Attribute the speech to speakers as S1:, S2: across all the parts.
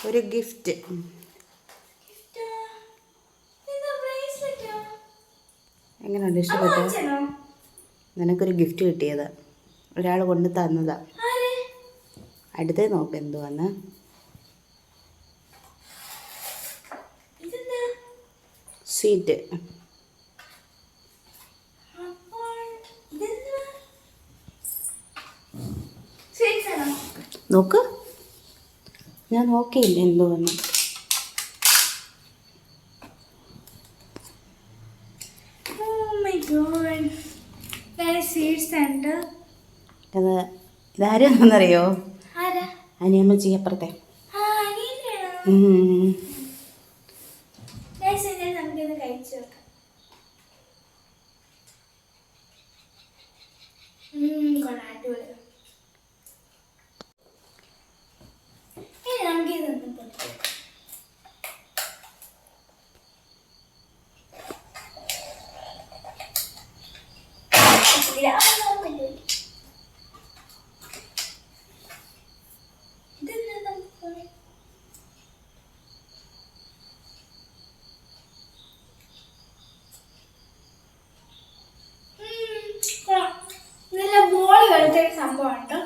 S1: ഒരു ഗിഫ്റ്റ്. എങ്ങനെയുണ്ട്, ഇഷ്ടപ്പെട്ടോ? നിനക്കൊരു ഗിഫ്റ്റ് കിട്ടിയതാ, ഒരാൾ കൊണ്ട് തന്നതാ. അടുത്തേ നോക്ക് എന്തുവാന്ന്. സ്വീറ്റ്. നോക്ക്, ഞാൻ നോക്കിയില്ല എന്തുവന്ന്. അത് ഇതാരെന്നറിയോ? അനിയമ്മച്ചി അപ്പുറത്തെ. നല്ല ബോൾ കളിച്ച സംഭവമുണ്ട്.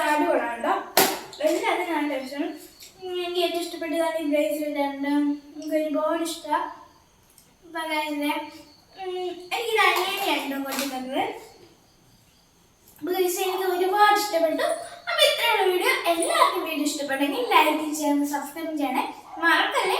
S1: അടിപൊളിയുണ്ടോ? എല്ലാത്തിനും ഞാൻ ടെൻഷൻ. എനിക്ക് ഏറ്റവും ഇഷ്ടപ്പെട്ടതാണ് ഈ ബ്രേസ്ലെറ്റ് ഉണ്ട്. എനിക്ക് ഒരുപാട് ഇഷ്ടമാണ്. എനിക്കിത് അനിയനെയാണോ കൊണ്ടുവന്നത്. എനിക്ക് ഒരുപാട് ഇഷ്ടപ്പെട്ടു. അപ്പോൾ ഇത്രയുള്ള വീഡിയോ. എല്ലാവർക്കും വീഡിയോ ഇഷ്ടപ്പെട്ടെങ്കിൽ ലൈക്ക് ചെയ്യാൻ, സബ്സ്ക്രൈബ് ചെയ്യണേ മറക്കല്ലേ.